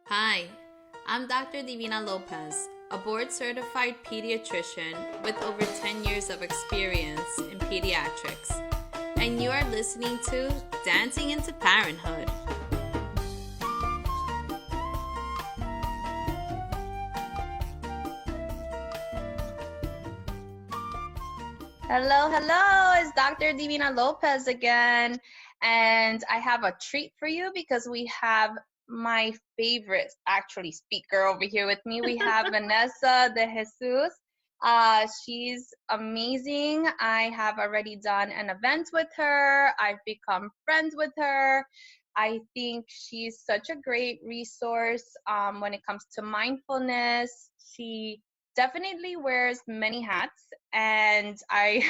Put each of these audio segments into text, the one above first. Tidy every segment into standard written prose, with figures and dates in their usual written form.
Hi, I'm Dr. Divina Lopez, a board-certified pediatrician with over 10 years of experience in pediatrics, and you are listening to Dancing into Parenthood. Hello, it's Dr. Divina Lopez again, and I have a treat for you because we have my favorite speaker over here with me. We have Vanessa Dejesus. She's amazing. I have already done an event with her. I've become friends with her. I think she's such a great resource when it comes to mindfulness. She definitely wears many hats, and I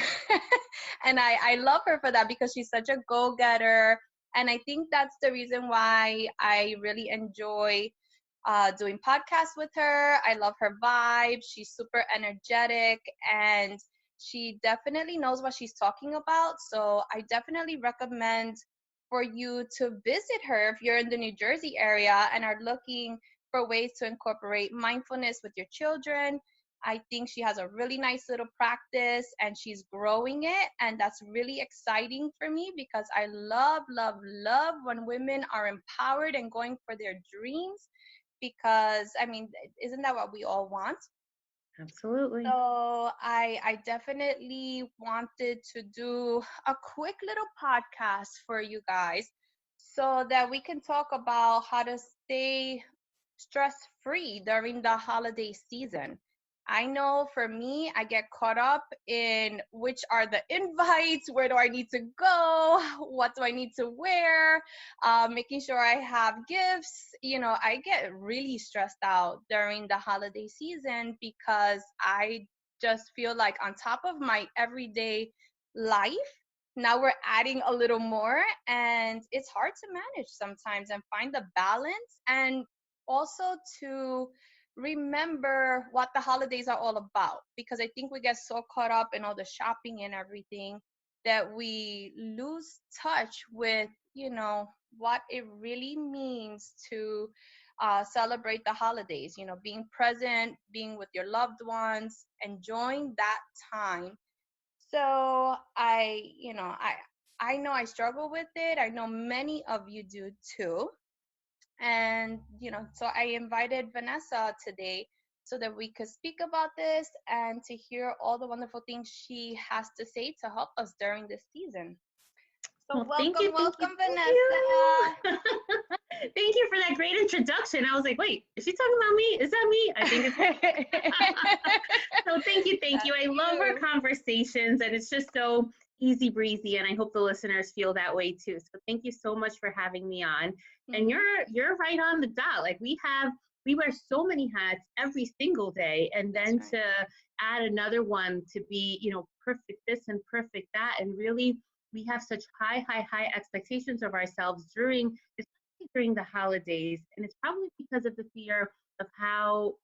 and I love her for that because she's such a go-getter. And I think that's the reason why I really enjoy doing podcasts with her. I love her vibe. She's super energetic, and she definitely knows what she's talking about. So I definitely recommend for you to visit her if you're in the New Jersey area and are looking for ways to incorporate mindfulness with your children. I think she has a really nice little practice and she's growing it. And that's really exciting for me because I love, love, love when women are empowered and going for their dreams. Because, I mean, isn't that what we all want? Absolutely. So I definitely wanted to do a quick little podcast for you guys so that we can talk about how to stay stress-free during the holiday season. I know for me, I get caught up in which are the invites, where do I need to go, what do I need to wear, making sure I have gifts. I get really stressed out during the holiday season because I just feel like on top of my everyday life, now we're adding a little more, and it's hard to manage sometimes and find the balance, and also to remember what the holidays are all about, because I think we get so caught up in all the shopping and everything that we lose touch with, what it really means to celebrate the holidays, being present, being with your loved ones, enjoying that time. So I know I struggle with it. I know many of you do too. And, so I invited Vanessa today so that we could speak about this and to hear all the wonderful things she has to say to help us during this season. So Well, thank you, thank you, welcome, thank you. Vanessa. Thank you for that great introduction. I was like, wait, is she talking about me? Is that me? I think it's so thank you, thank you. That's I love our you. conversations and it's just so easy breezy and I hope the listeners feel that way too. So thank you so much for having me on. And Mm-hmm. you're right on the dot. Like we wear so many hats every single day and That's then right. to add another one to be, perfect this and perfect that and really we have such high expectations of ourselves especially during the holidays. And it's probably because of the fear of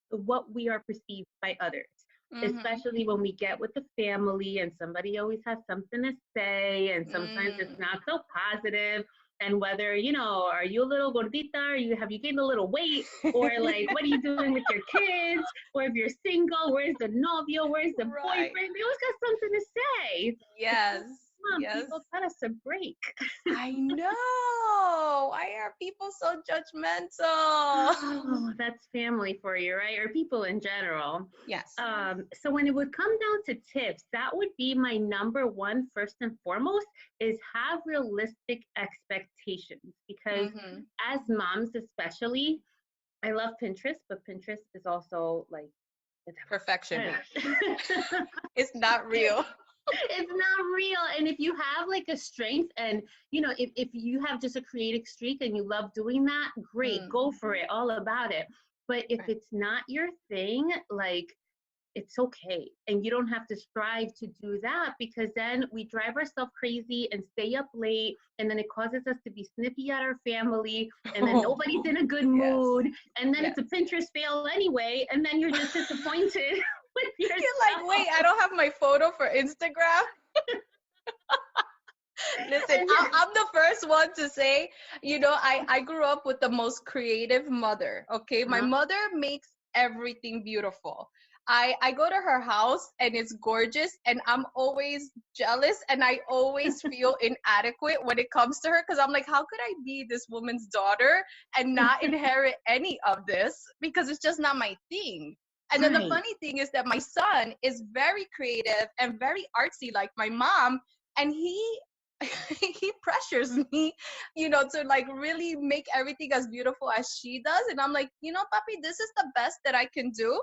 what we are perceived by others, Mm-hmm. especially when we get with the family and somebody always has something to say. And sometimes it's Mm. not so positive. And whether, are you a little gordita or have you gained a little weight or like, what are you doing with your kids? Or if you're single, where's the novio? Where's the Right. boyfriend? They always got something to say. Yes. Come on, Yes. people, cut us a break. I know. Why are people so judgmental? Oh, that's family for you, right? Or people in general. Yes. So when it would come down to tips, that would be my number one, first and foremost, is have realistic expectations. Because Mm-hmm. as moms, especially, I love Pinterest, but Pinterest is also like the Perfection. devil. It's not real. It's not real. And if you have like a strength and if you have just a creative streak and you love doing that, great, Mm, go for it, all about it. But if right. it's not your thing, like it's okay. And you don't have to strive to do that because then we drive ourselves crazy and stay up late. And then it causes us to be snippy at our family. And then Oh, nobody's in a good yes. mood. And then Yes. it's a Pinterest fail anyway. And then you're just disappointed with You're like, wait, yourself. I don't have my photo for Instagram. Listen, And I'm the first one to say, I grew up with the most creative mother. Okay. My uh-huh. mother makes everything beautiful. I go to her house and it's gorgeous, and I'm always jealous, and I always feel inadequate when it comes to her, because I'm like, how could I be this woman's daughter and not inherit any of this? Because it's just not my thing. And then the Right. funny thing is that my son is very creative and very artsy like my mom, and he he pressures me, to like really make everything as beautiful as she does. And I'm like, papi, this is the best that I can do.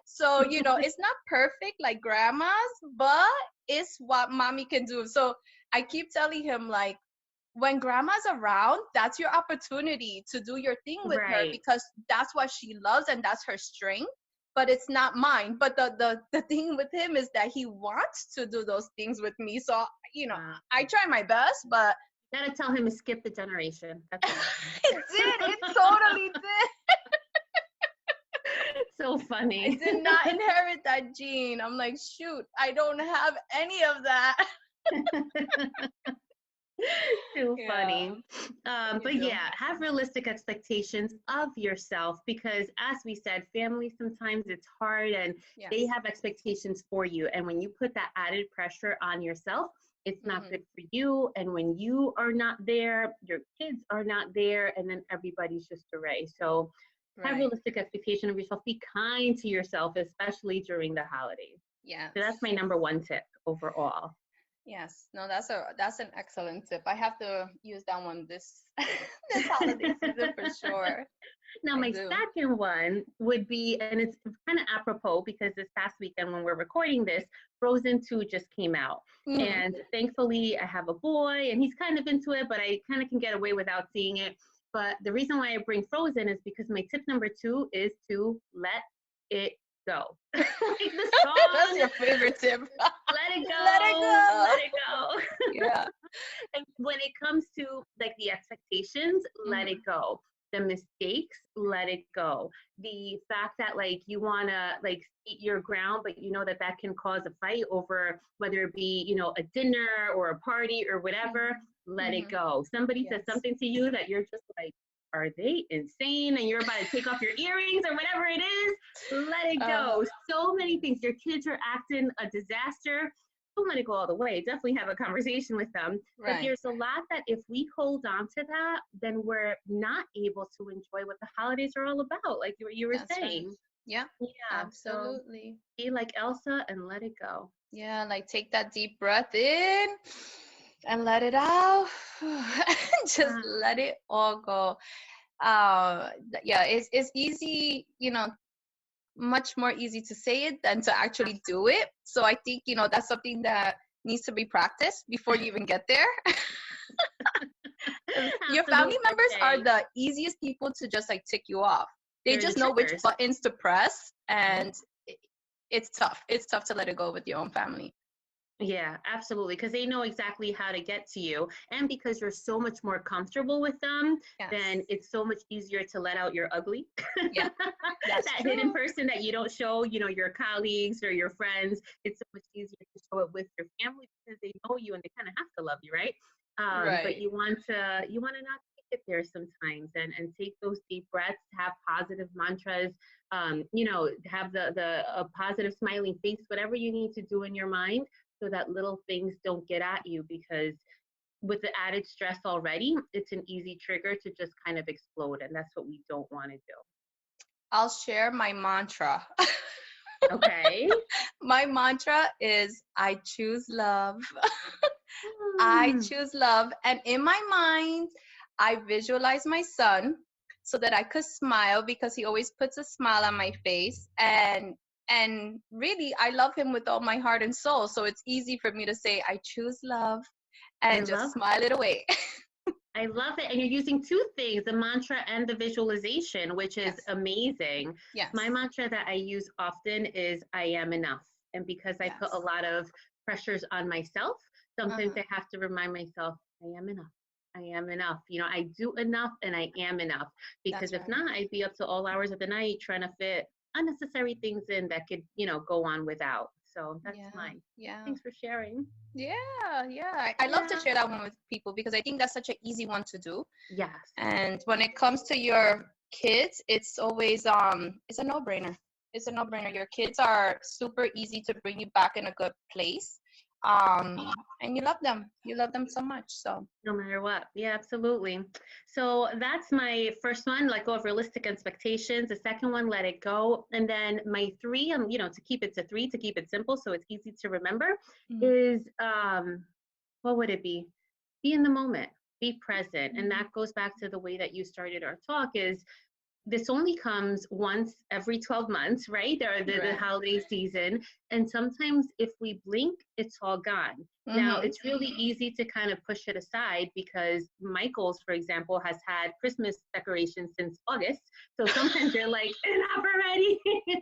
So, it's not perfect like grandma's, but it's what mommy can do. So I keep telling him, like, when grandma's around, that's your opportunity to do your thing with her, Right. because that's what she loves and that's her strength. But it's not mine. But the thing with him is that he wants to do those things with me. So, Wow. I try my best, but Gotta tell him to skip the generation. That's all. it totally did. So I funny. did not inherit that gene. I'm like, shoot, I don't have any of that. Too Yeah, funny. you But do. yeah, have realistic expectations of yourself, because as we said, family, sometimes it's hard and they Yes. have expectations for you. And when you put that added pressure on yourself, it's not Hmm. good for you. And when you are not there, your kids are not there, and then everybody's just array. So have Right. realistic expectation of yourself. Be kind to yourself, especially during the holidays. So that's Yes. my number one tip overall. Yes. No, that's an excellent tip. I have to use that one this this holiday season for sure. Now, I my do. second one would be, and it's kind of apropos because this past weekend when we're recording this, Frozen 2 just came out. Hmm. And thankfully, I have a boy and he's kind of into it, but I kind of can get away without seeing it. But the reason why I bring Frozen is because my tip number two is to let it go. Like the That's song, your favorite tip. let it Let it go, go. let it go. Yeah. And when it comes to like the expectations, let it Hmm. go. The mistakes, let it go. The fact that like you want to like eat your ground, but you know that that can cause a fight over whether it be, a dinner or a party or whatever, Hmm. let it Hmm. go. Somebody says Yes. something to you that you're just like, are they insane? And you're about to take off your earrings or whatever it is, let it Uh, go. So many yes. things. Your kids are acting a disaster, don't let it go all the way. Definitely have a conversation with them. But Right. there's a lot that if we hold on to that, then we're not able to enjoy what the holidays are all about, like you were That's right. saying. Yeah. Yeah. So Absolutely. be like Elsa and let it go. Yeah, like take that deep breath in and let it out. Just Uh, let it all go. Yeah, it's easy, much more easy to say it than to actually do it. So I think, that's something that needs to be practiced before you even get there. 'Cause your family absolute members are forte. the easiest people to just like tick you off. They They're the just know which triggers. buttons to press, Mhm. and it's tough. It's tough to let it go with your own family. Yeah, absolutely. Because they know exactly how to get to you. And because you're so much more comfortable with them, Yes. then it's so much easier to let out your ugly. Yeah, that's That hidden true. person that you don't show, your colleagues or your friends. It's so much easier to show it with your family because they know you and they kind of have to love you, right? But Right. you want to not take it there sometimes and take those deep breaths, have positive mantras, have the a positive smiling face, whatever you need to do in your mind so that little things don't get at you, because with the added stress already, it's an easy trigger to just kind of explode. And that's what we don't want to do. I'll share my mantra. Okay. My mantra is I choose love. I Hmm. choose love. And in my mind, I visualize my son so that I could smile, because he always puts a smile on my face. And really, I love him with all my heart and soul. So it's easy for me to say I choose love I and just love smile it away. I love it. And you're using two things, the mantra and the visualization, which is Yes. amazing. My Yes. mantra that I use often is I am enough. And because I put a Yes. lot of pressures on myself, sometimes Uh-huh. I have to remind myself, I am enough. I am enough. I do enough and I am enough. Because That's if right. not, I'd be up to all hours of the night trying to fit unnecessary things in that could, go on without. So that's Yeah. mine. Yeah. Thanks for sharing. Yeah. I love to Yeah. share that one with people because I think that's such an easy one to do. Yes. And when it comes to your kids, it's always it's a no-brainer. It's a no-brainer. Your kids are super easy to bring you back in a good place. And you love them. You love them so much. So No matter what. Yeah, absolutely. So that's my first one, let go of realistic expectations. The second one, let it go. And then my three, to keep it to three, to keep it simple so it's easy to remember, mm, is what would it be? Be in the moment, be present. And mm, that goes back to the way that you started our talk is this only comes once every 12 months, right? There are the right. holiday season. And sometimes if we blink, it's all gone. Now, Mm-hmm. it's really easy to kind of push it aside because Michael's, for example, has had Christmas decorations since August. So sometimes they're like, enough already.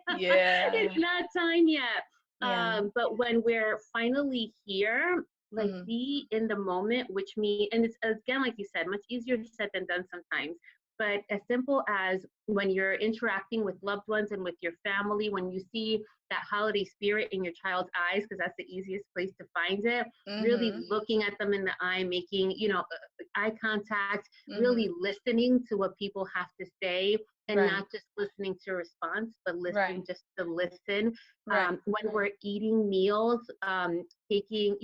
Yeah. It's not time yet. Yeah. But when we're finally here, like Mm, be in the moment, which means, and it's again, like you said, much easier said than done sometimes, but as simple as when you're interacting with loved ones and with your family, when you see that holiday spirit in your child's eyes, because that's the easiest place to find it, really mm-hmm. looking at them in the eye, making, eye contact, Mm-hmm. really listening to what people have to say and Right. not just listening to response, but listening Right. just to listen. Right. When we're eating meals, taking,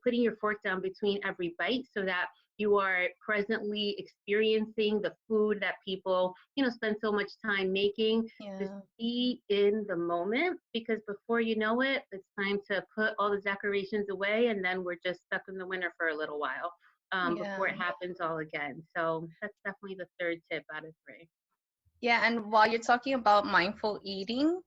putting your fork down between every bite so that you are presently experiencing the food that people, spend so much time making. Just Yeah. be in the moment because before you know it, it's time to put all the decorations away and then we're just stuck in the winter for a little while before Yeah. it happens all again. So that's definitely the third tip out of three. Yeah. And while you're talking about mindful eating,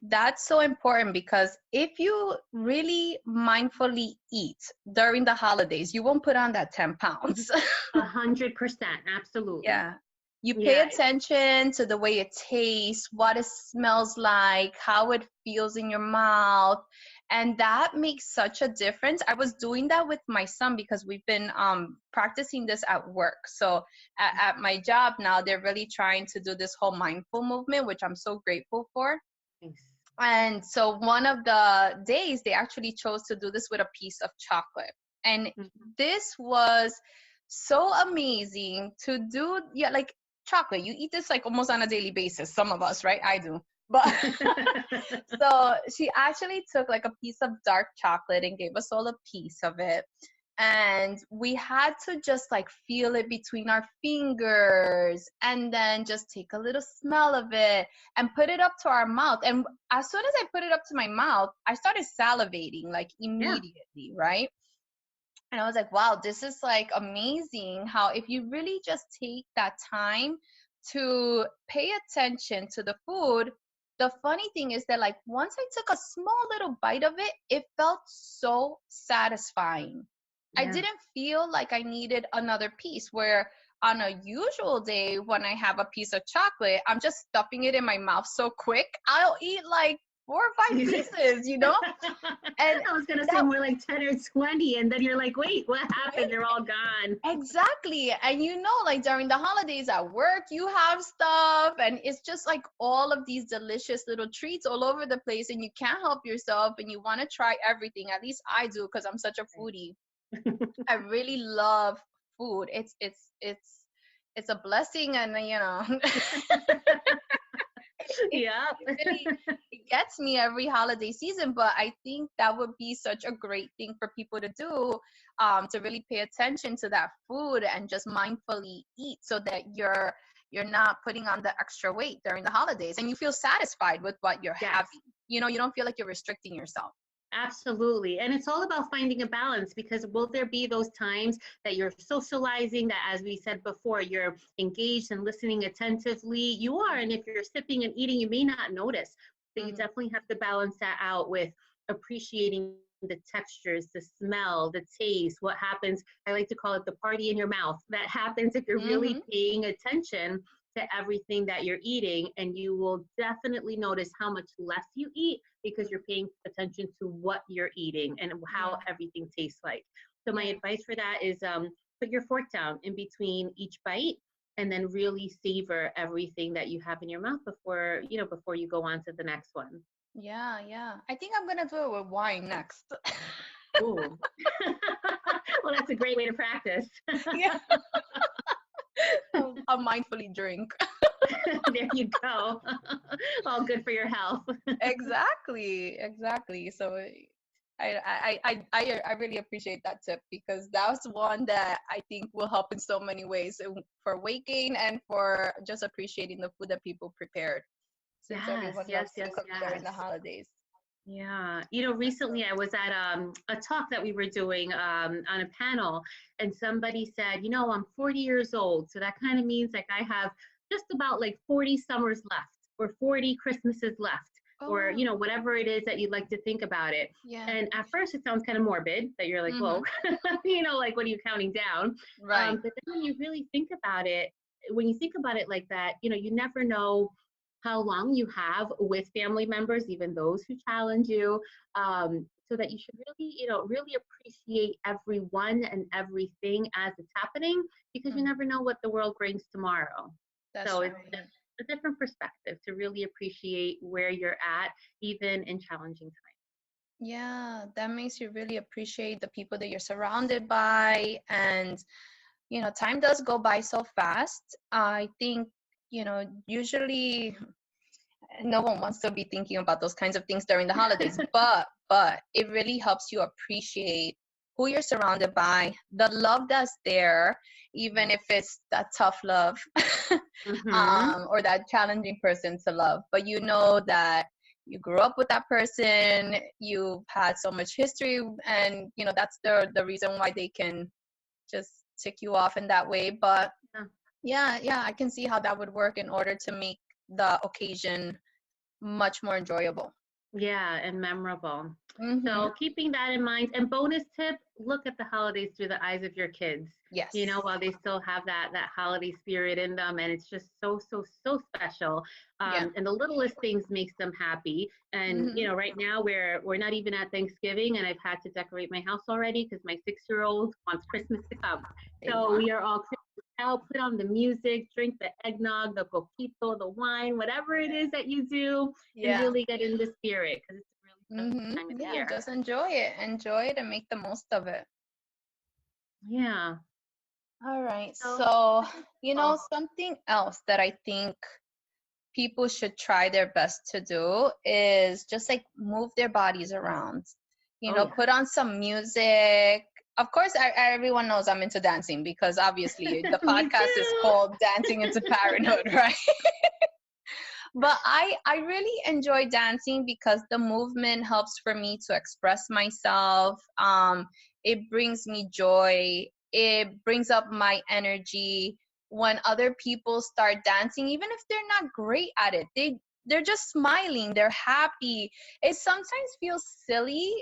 that's so important because if you really mindfully eat during the holidays, you won't put on that 10 pounds. 100%, absolutely. Yeah. You pay Yeah, attention to the way it tastes, what it smells like, how it feels in your mouth. And that makes such a difference. I was doing that with my son because we've been practicing this at work. So at my job now, they're really trying to do this whole mindful movement, which I'm so grateful for. nice. And so one of the days they actually chose to do this with a piece of chocolate. And Mhm. this was so amazing to do. Yeah, like chocolate. You eat this like almost on a daily basis. Some of us, right? I do. But so she actually took like a piece of dark chocolate and gave us all a piece of it. And we had to just like feel it between our fingers and then just take a little smell of it and put it up to our mouth. And as soon as I put it up to my mouth, I started salivating like Yeah. immediately, right? And I was like, wow, this is like amazing how if you really just take that time to pay attention to the food, the funny thing is that like once I took a small little bite of it, it felt so satisfying. I Yeah. didn't feel like I needed another piece where on a usual day when I have a piece of chocolate, I'm just stuffing it in my mouth so quick. I'll eat like 4 or 5 pieces, you know? And I was gonna say that more like 10 or 20, and then you're like, wait, what happened? right? They're all gone. Exactly. And you know, like during the holidays at work, you have stuff, and it's just like all of these delicious little treats all over the place, and you can't help yourself, and you want to try everything. At least I do, because I'm such a foodie. I really love food. It's a blessing, and you know, it, Yeah. it really it gets me every holiday season. But I think that would be such a great thing for people to do, to really pay attention to that food and just mindfully eat so that you're not putting on the extra weight during the holidays and you feel satisfied with what you're Yes. having. You know, you don't feel like you're restricting yourself. Absolutely. And it's all about finding a balance because will there be those times that you're socializing, that, as we said before, you're engaged and listening attentively? You are. And if you're sipping and eating, you may not notice. But you Mm-hmm. definitely have to balance that out with appreciating the textures, the smell, the taste, what happens. I like to call it the party in your mouth. That happens if you're Mm-hmm. really paying attention to everything that you're eating. And you will definitely notice how much less you eat because you're paying attention to what you're eating and how Yeah. everything tastes like. So my Yeah. advice for that is put your fork down in between each bite and then really savor everything that you have in your mouth before you go on to the next one. Yeah, yeah. I think I'm gonna do it with wine next. Ooh. Well, that's a great way to practice. Yeah, I'll mindfully drink. There you go. All good for your health. Exactly, exactly. So I really appreciate that tip because that's one that I think will help in so many ways for weight gain and for just appreciating the food that people prepared, since Yes, everyone yes, loves to yes, cook during yes. the holidays. Yeah. Recently I was at a talk that we were doing on a panel, and somebody said, I'm 40 years old. So that kind of means like I have just about like 40 summers left or 40 Christmases left Oh or, wow. whatever it is that you'd like to think about it. Yeah. And at first it sounds kind of morbid that you're like, whoa, Mhm. like what are you counting down? Right. But then when you really think about it, when you think about it like that, you never know how long you have with family members, even those who challenge you, so that you should really, really appreciate everyone and everything as it's happening, because you Mm, never know what the world brings tomorrow. that's So it's right. a different perspective to really appreciate where you're at, even in challenging times. Yeah, that makes you really appreciate the people that you're surrounded by. And, time does go by so fast. I think, usually no one wants to be thinking about those kinds of things during the holidays, but it really helps you appreciate who you're surrounded by, the love that's there, even if it's that tough love, Mm-hmm. or that challenging person to love. But you know that you grew up with that person, you've had so much history, and that's the reason why they can just tick you off in that way. But Yeah. yeah, yeah, I can see how that would work in order to make the occasion much more enjoyable. Yeah, and memorable. Mm-hmm. So keeping that in mind, and bonus tip, look at the holidays through the eyes of your kids. Yes. While they still have that holiday spirit in them, and it's just so so so special. Yeah. And the littlest things makes them happy. And Mm-hmm. right now we're not even at Thanksgiving, and I've had to decorate my house already because my 6-year-old wants Christmas to come. They So want. we are all out, put on the music, drink the eggnog, the coquito, the wine, whatever it is that you do, and Yeah. really get in the spirit because it's a really special Mm-hmm. time of the Yeah. year. Just enjoy it. Enjoy it and make the most of it. Yeah. All right. So, So, oh, something else that I think people should try their best to do is just like move their bodies around. oh yeah. Put on some music. Of course, everyone knows I'm into dancing because obviously the Me podcast is too. called Dancing into Parenthood, right? But I really enjoy dancing because the movement helps for me to express myself. It brings me joy. It brings up my energy. When other people start dancing, even if they're not great at it, they're just smiling, they're happy. It sometimes feels silly,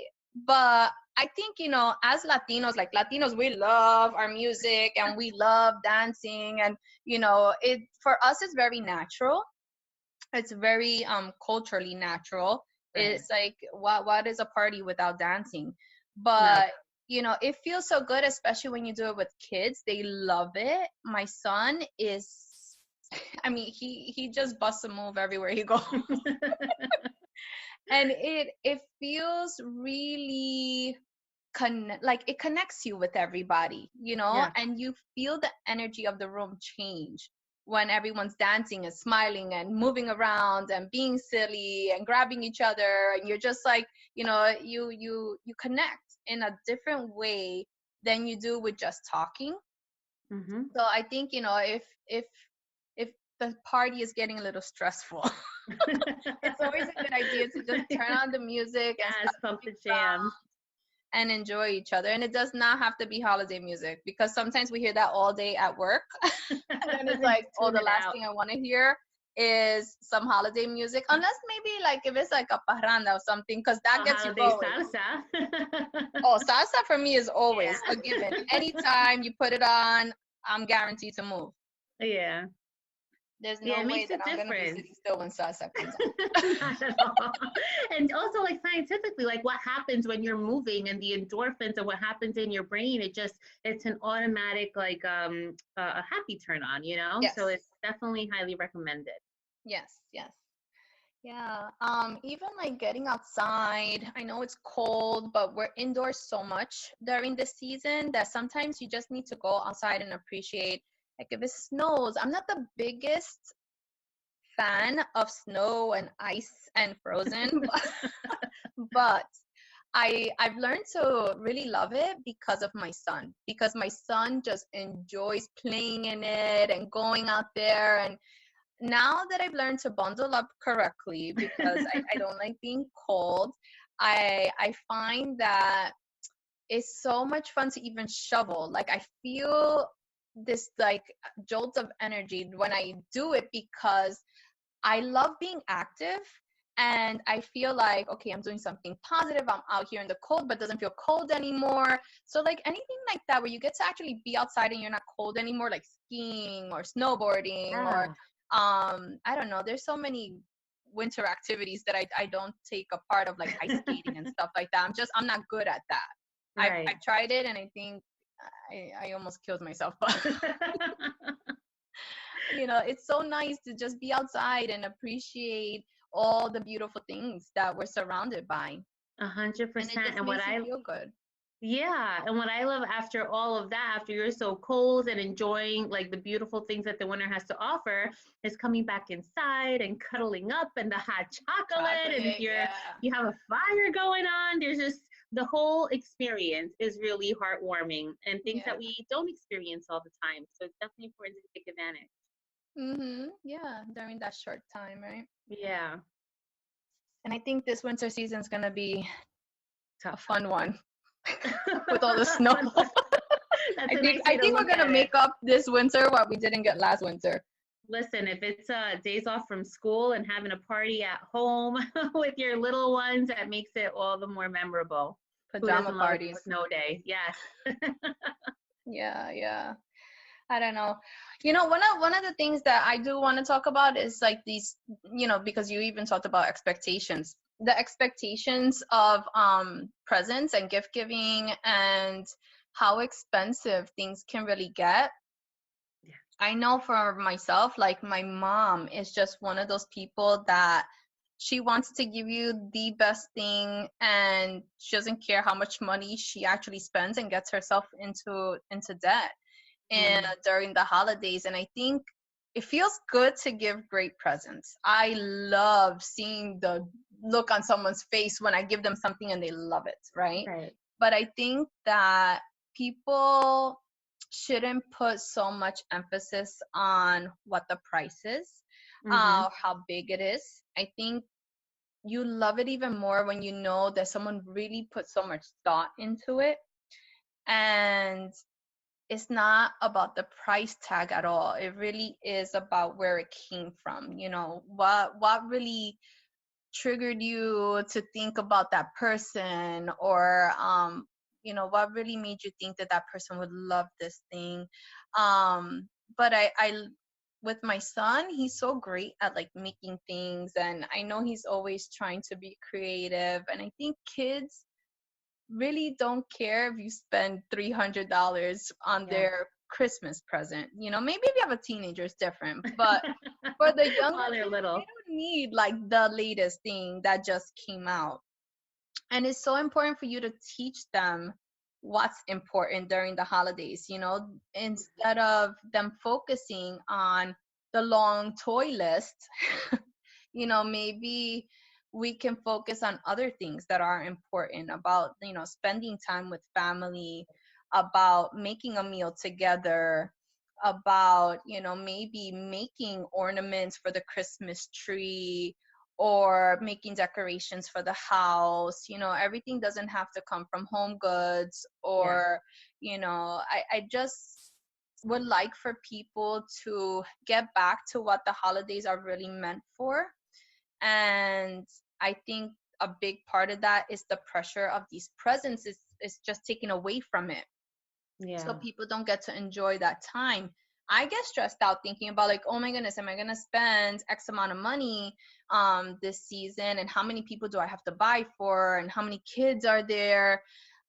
but I think, as Latinos, like Latinos, we love our music and we love dancing, and it for us is very natural. It's very culturally natural. Right. It's like what is a party without dancing? No. But it feels so good, especially when you do it with kids. They love it. My son is, I mean, he just busts a move everywhere he goes. And it feels really like it connects you with everybody, Yeah. and you feel the energy of the room change when everyone's dancing and smiling and moving around and being silly and grabbing each other, and you're just like, you connect in a different way than you do with just talking. Mm-hmm. So I think, if the party is getting a little stressful, it's always a good idea to just turn on the music and Yes, start pump moving the jams. and enjoy each other. And it does not have to be holiday music, because sometimes we hear that all day at work. And then it's like, oh, Tune the it last out. thing I want to hear is some holiday music, unless maybe like if it's like a parranda or something, because that A gets you holiday going. salsa. Oh, salsa for me is always Yeah. a given. Anytime you put it on, I'm guaranteed to move. Yeah. There's Yeah, no it way makes a that I'm gonna be difference. sitting still when salsa comes Not at all. And also, like scientifically, like what happens when you're moving and the endorphins and what happens in your brain, it's an automatic like a happy turn on, on. So Yes, it's definitely highly recommended. yes, yes. Yeah. Even like getting outside. I know it's cold, but we're indoors so much during the season that sometimes you just need to go outside and appreciate. Like if it snows, I'm not the biggest fan of snow and ice and frozen, but I've learned to really love it because of my son. Because my son just enjoys playing in it and going out there. And now that I've learned to bundle up correctly because I don't like being cold, I find that it's so much fun to even shovel. Like I feel this like jolt of energy when I do it because I love being active and I feel like, okay, I'm doing something positive. I'm out here in the cold, but doesn't feel cold anymore. So like anything like that where you get to actually be outside and you're not cold anymore, like skiing or snowboarding or Yeah, I don't know. There's so many winter activities that I don't take a part of, like ice skating and stuff like that. I'm not good at that. right. I've tried it and I think I almost killed myself. But it's so nice to just be outside and appreciate all the beautiful things that we're surrounded by. A hundred And it percent. just And what makes you I feel good. Yeah, and what I love after all of that, after you're so cold and enjoying like the beautiful things that the winter has to offer, is coming back inside and cuddling up and the hot chocolate. And if Chocolate, yeah. you have a fire going on, there's just the whole experience is really heartwarming and things Yeah. that we don't experience all the time. So it's definitely important to take advantage. Yeah, during that short time, right? Yeah, And I think this winter season is gonna be a tough. fun one with all the snow. That's I a think nice I way to think we're look gonna at it. make up this winter what we didn't get last winter. Listen, if it's days off from school and having a party at home with your little ones, that makes it all the more memorable. Who Pajama doesn't love a good parties. snow day? Yes. Yeah, yeah. I don't know. One of the things that I do want to talk about is like these, because you even talked about expectations. The expectations of presents and gift giving and how expensive things can really get. Yeah. I know for myself, like my mom is just one of those people that she wants to give you the best thing and she doesn't care how much money she actually spends and gets herself into debt and Mm, during the holidays. And I think it feels good to give great presents. I love seeing the look on someone's face when I give them something and they love it, right? right. But I think that people shouldn't put so much emphasis on what the price is, Mm-hmm. how big it is. I think you love it even more when you know that someone really put so much thought into it. And it's not about the price tag at all. It really is about where it came from. What really triggered you to think about that person, or what really made you think that that person would love this thing. But I with my son, he's so great at like making things, and I know he's always trying to be creative, and I think kids really don't care if you spend $300 on Yeah. their Christmas present. Maybe if you have a teenager, it's different. But for the younger While they're kids, they little. don't need like the latest thing that just came out. And it's so important for you to teach them what's important during the holidays, instead of them focusing on the long toy list. Maybe we can focus on other things that are important about, spending time with family, about making a meal together, about, maybe making ornaments for the Christmas tree or making decorations for the house. Everything doesn't have to come from Home Goods, Yeah. or, I just would like for people to get back to what the holidays are really meant for. And I think a big part of that is the pressure of these presents is just taken away from it. So Yeah. people don't get to enjoy that time. I get stressed out thinking about like, oh my goodness, am I gonna spend X amount of money this season, and how many people do I have to buy for, and how many kids are there?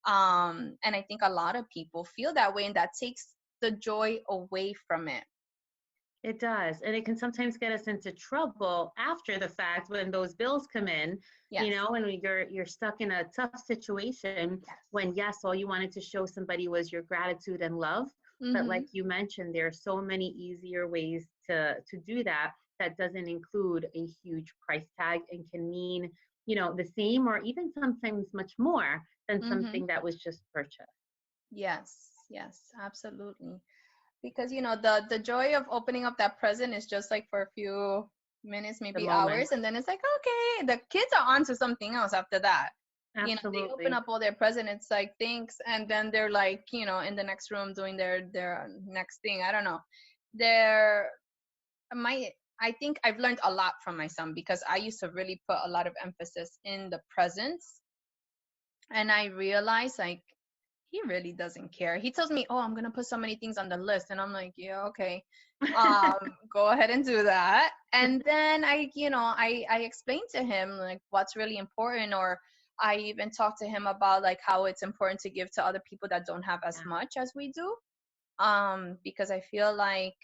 And I think a lot of people feel that way, and that takes the joy away from it. It does. And it can sometimes get us into trouble after the fact when those bills come in, Yes. and you're stuck in a tough situation Yes. when, yes, all you wanted to show somebody was your gratitude and love. But like Mm-hmm. you mentioned, there are so many easier ways to do that that doesn't include a huge price tag and can mean, the same or even sometimes much more than Mm-hmm. something that was just purchased. Yes. Yes. Absolutely. Because the joy of opening up that present is just like for a few minutes, The maybe moment. hours, and then it's like, okay, the kids are on to something else after that. They open Absolutely. up all their present, it's like thanks, and then they're like, in the next room doing their next thing. I don't know. They're my I think I've learned a lot from my son, because I used to really put a lot of emphasis in the presence, and I realized, like, he really doesn't care. He tells me, "Oh, I'm gonna put so many things on the list," and I'm like, "Yeah, okay, go ahead and do that." And then I explained to him like what's really important, or I even talked to him about like how it's important to give to other people that don't have as Yeah. much as we do. Because I feel like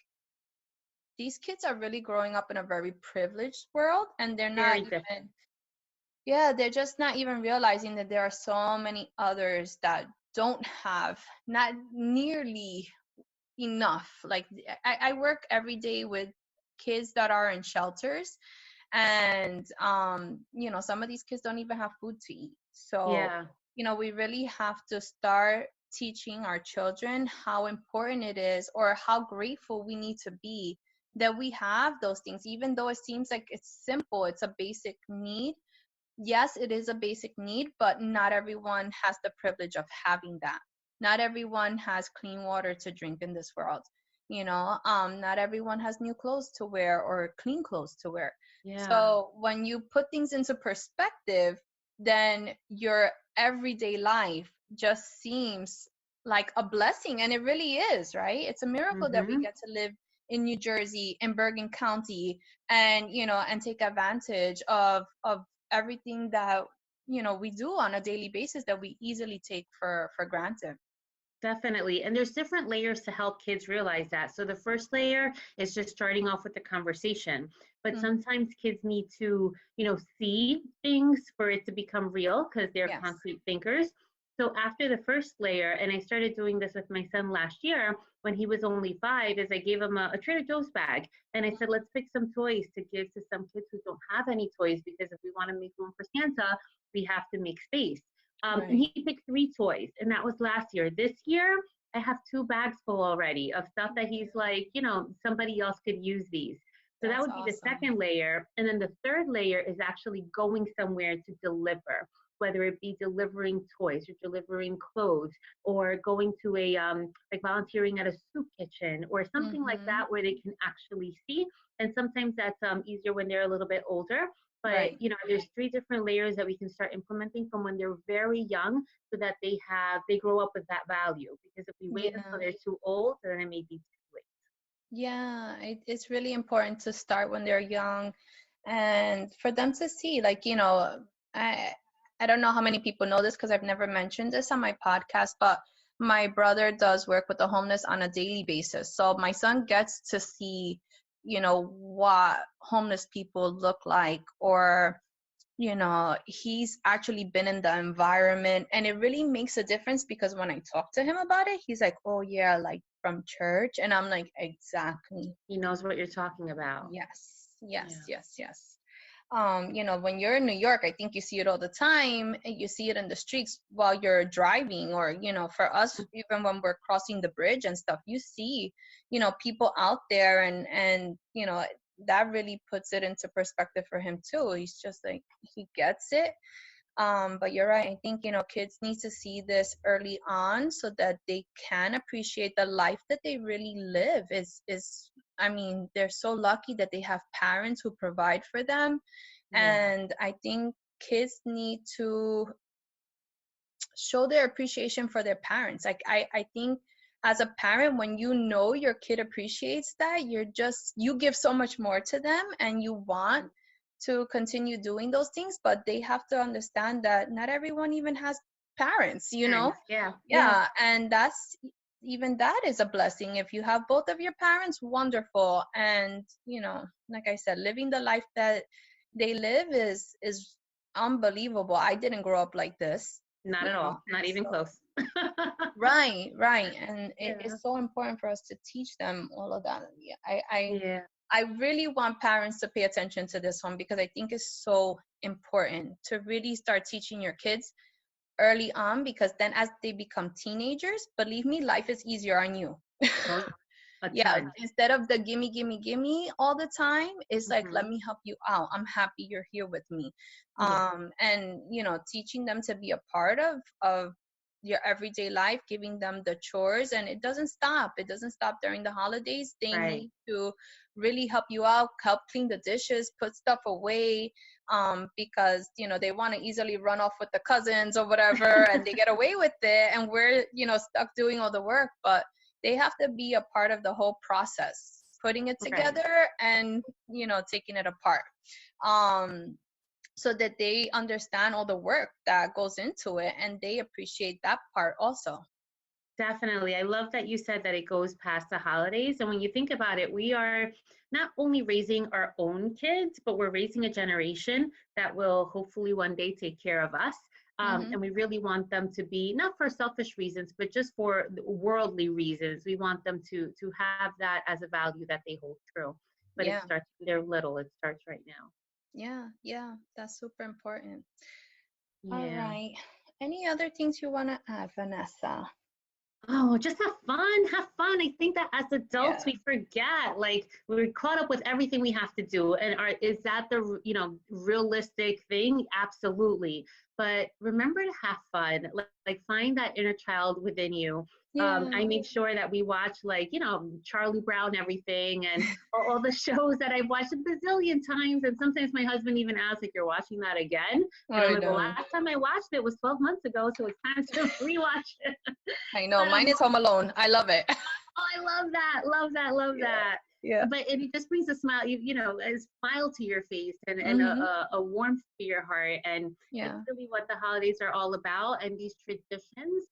these kids are really growing up in a very privileged world, and they're not Very different. even, yeah, they're just not even realizing that there are so many others that don't have not nearly enough. Like I work every day with kids that are in shelters, and some of these kids don't even have food to eat. So Yeah. we really have to start teaching our children how important it is, or how grateful we need to be that we have those things, even though it seems like it's simple, it's a basic need. Yes, it is a basic need, but not everyone has the privilege of having that. Not everyone has clean water to drink in this world. Not everyone has new clothes to wear or clean clothes to wear. Yeah. So when you put things into perspective, then your everyday life just seems like a blessing, and it really is, right? It's a miracle that we Mm-hmm. get to live in New Jersey, in Bergen County, and and take advantage of everything that we do on a daily basis that we easily take for granted. Definitely. And there's different layers to help kids realize that. So the first layer is just starting off with the conversation. But Hmm. sometimes kids need to, see things for it to become real because they're Yes. concrete thinkers. So after the first layer, and I started doing this with my son last year when he was only 5, is I gave him a Trader Joe's bag. And I said, let's pick some toys to give to some kids who don't have any toys, because if we want to make room for Santa, we have to make space. And Right. he picked 3 toys, and that was last year. This year, I have 2 bags full already of stuff that he's like, somebody else could use these. So that That's would be the awesome. second layer. And then the third layer is actually going somewhere to deliver, whether it be delivering toys or delivering clothes, or going to like volunteering at a soup kitchen or something like Hmm. that where they can actually see. And sometimes that's easier when they're a little bit older. But Right. there's 3 different layers that we can start implementing from when they're very young, so that they grow up with that value. Because if we wait until Yeah. they're too old, then it may be too late. Yeah, it's really important to start when they're young, and for them to see, like, I I don't know how many people know this because I've never mentioned this on my podcast, but my brother does work with the homeless on a daily basis. So my son gets to see, what homeless people look like, or he's actually been in the environment, and it really makes a difference, because when I talk to him about it, he's like, "Oh yeah, like from church," and I'm like, "Exactly. He knows what you're talking about. Yes, yes, Yeah. yes, yes." When you're in New York, I think you see it all the time, and you see it in the streets while you're driving, or for us, even when we're crossing the bridge and stuff, you see people out there, and that really puts it into perspective for him too. He's just like, he gets it. But you're right. I think kids need to see this early on, so that they can appreciate the life that they really live. Is I mean, they're so lucky that they have parents who provide for them, Yeah. and I think kids need to show their appreciation for their parents. Like, I think as a parent, when your kid appreciates that, you give so much more to them, and you want to continue doing those things, but they have to understand that not everyone even has parents. Parents. Yeah. Yeah. Yeah, and that's even that is a blessing. If you have both of your parents, wonderful. And like I said, living the life that they live is unbelievable. I didn't grow up like this, Not at all. Not and even so close. right, and Yeah. it's so important for us to teach them all of that. Yeah, Yeah. I really want parents to pay attention to this one, because I think it's so important to really start teaching your kids early on, because then as they become teenagers, believe me, life is easier on you. Oh, a Yeah, ton. instead of the gimme, gimme, gimme all the time, it's like, let Hmm. me help you out. I'm happy you're here with me. Yeah. And teaching them to be a part of your everyday life, giving them the chores, and it doesn't stop during the holidays. They Right. need to really help you out, help clean the dishes, put stuff away, because they want to easily run off with the cousins or whatever, and they get away with it, and we're stuck doing all the work. But they have to be a part of the whole process, putting it Right. together and taking it apart, um so that they understand all the work that goes into it, and they appreciate that part also. Definitely. I love that you said that it goes past the holidays. And when you think about it, we are not only raising our own kids, but we're raising a generation that will hopefully one day take care of us. Hmm. And we really want them to be, not for selfish reasons, but just for worldly reasons. We want them to have that as a value that they hold true. But it Yeah, starts when they're little. It starts right now. yeah, that's super important. All Yeah. right, any other things you want to add, Vanessa? Oh, just have fun. Have fun. I think that as adults, Yeah. we forget, like we're caught up with everything we have to do. And is that the, realistic thing? Absolutely. But remember to have fun. Like find that inner child within you. Yeah. I make sure that we watch like, Charlie Brown, everything, and all the shows that I've watched a bazillion times. And sometimes my husband even asks if you're watching that again. And I'm I like, well, know. last time I watched it was 12 months ago. So it's time to rewatch it. I know. But Mine is Home Alone. I love it. oh, I love that, love that, love Yeah. that. Yeah. But it just brings a smile, a smile to your face and Mhm. a warmth to your heart. And it's Yeah. really what the holidays are all about. And these traditions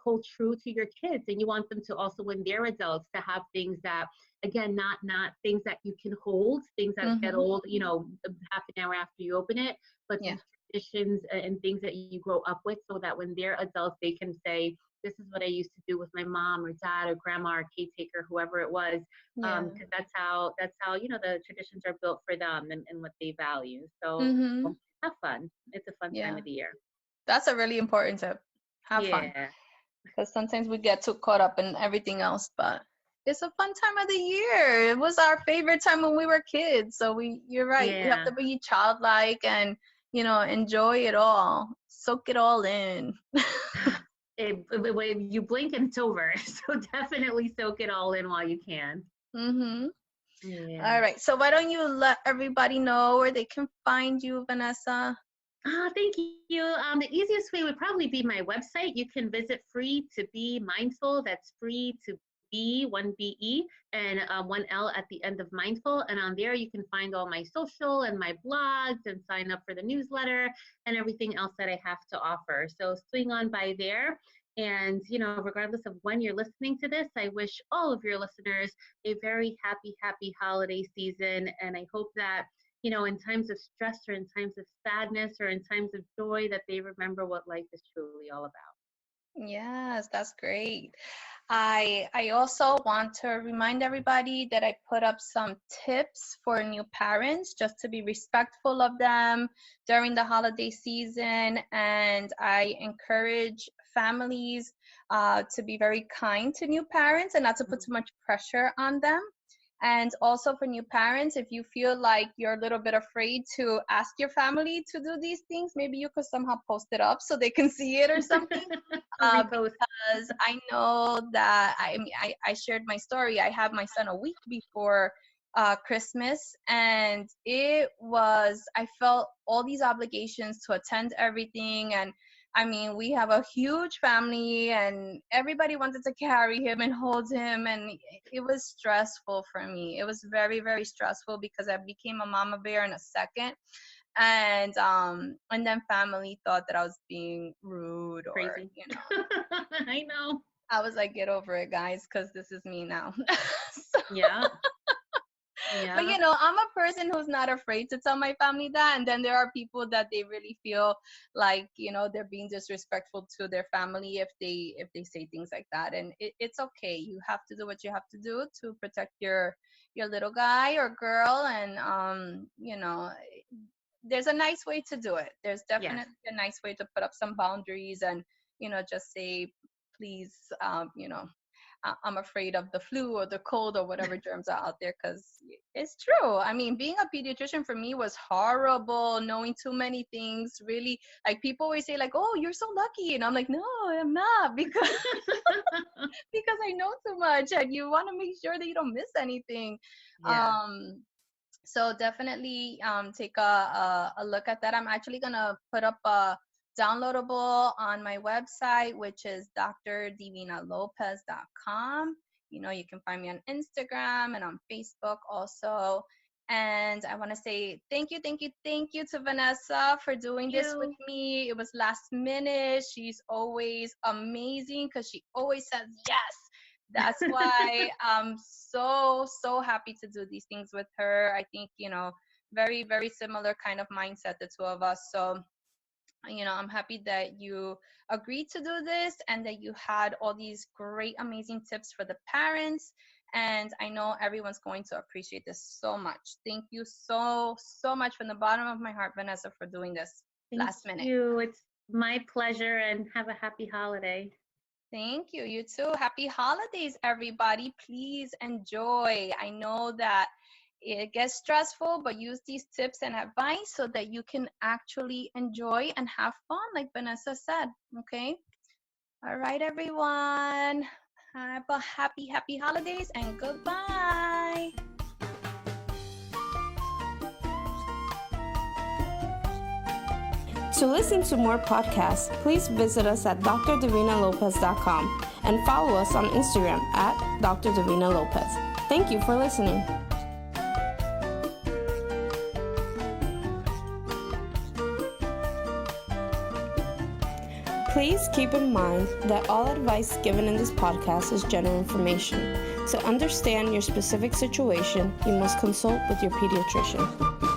hold true to your kids, and you want them to also, when they're adults, to have things that, again, not things that you can hold, things that get Mhm. old, half an hour after you open it, but Yeah. these traditions and things that you grow up with, so that when they're adults they can say, this is what I used to do with my mom or dad or grandma or caretaker, whoever it was, Yeah. because that's how the traditions are built for them and what they value. So Mhm. have fun. It's a fun time Yeah. of the year. That's a really important tip. Have fun, Yeah. because sometimes we get too caught up in everything else, but it's a fun time of the year. It was our favorite time when we were kids. So you're right. We have Yeah. to be childlike and, enjoy it all. Soak it all in. When you blink and it's over. So definitely soak it all in while you can. Mhm. Yeah. All right. So why don't you let everybody know where they can find you, Vanessa? Thank you. The easiest way would probably be my website. You can visit Free to Be Mindful. That's free to be, one BE, and one L at the end of mindful. And on there, you can find all my social and my blogs and sign up for the newsletter and everything else that I have to offer. So swing on by there. And, regardless of when you're listening to this, I wish all of your listeners a very happy, happy holiday season. And I hope that in times of stress or in times of sadness or in times of joy, that they remember what life is truly all about. Yes, that's great. I also want to remind everybody that I put up some tips for new parents, just to be respectful of them during the holiday season, and I encourage families to be very kind to new parents and not to put too much pressure on them. And also for new parents, if you feel like you're a little bit afraid to ask your family to do these things, maybe you could somehow post it up so they can see it or something. Repost. Because I know that I shared my story. I had my son a week before Christmas, and I felt all these obligations to attend everything. And I mean, we have a huge family, and everybody wanted to carry him and hold him, and it was stressful for me. It was very, very stressful, because I became a mama bear in a second. And then family thought that I was being rude, or Crazy. I know. I was like, get over it, guys, because this is me now. So, Yeah. but Yeah. I'm a person who's not afraid to tell my family that. And then there are people that they really feel like, they're being disrespectful to their family if they say things like that. And it's okay. You have to do what you have to do to protect your little guy or girl. And there's a nice way to do it. There's Yes. definitely a nice way to put up some boundaries and just say, please, I'm afraid of the flu or the cold or whatever germs are out there, because it's true. I mean, being a pediatrician for me was horrible, knowing too many things. Really, like, people always say like, oh, you're so lucky, and I'm like, no, I'm not, because because I know too much, and you want to make sure that you don't miss anything. Yeah. um so definitely take a look at that. I'm actually gonna put up a downloadable on my website, which is drdivinalopez.com. You can find me on Instagram and on Facebook also. And I want to say thank you, thank you, thank you to Vanessa for doing Thank this with you. me. It was last minute. She's always amazing because she always says yes. That's why I'm so happy to do these things with her. I think, very, very similar kind of mindset, the two of us. So, I'm happy that you agreed to do this and that you had all these great, amazing tips for the parents. And I know everyone's going to appreciate this so much. Thank you so much from the bottom of my heart, Vanessa, for doing this Thank last minute. you. It's my pleasure, and have a happy holiday. Thank you. You too. Happy holidays, everybody. Please enjoy. I know that it gets stressful, but use these tips and advice so that you can actually enjoy and have fun, like Vanessa said. Okay. All right, everyone. Have a happy holidays and goodbye. To listen to more podcasts, please visit us at drdivinalopez.com and follow us on Instagram at Dr. Divina Lopez. Thank you for listening. Please keep in mind that all advice given in this podcast is general information. To understand your specific situation, you must consult with your pediatrician.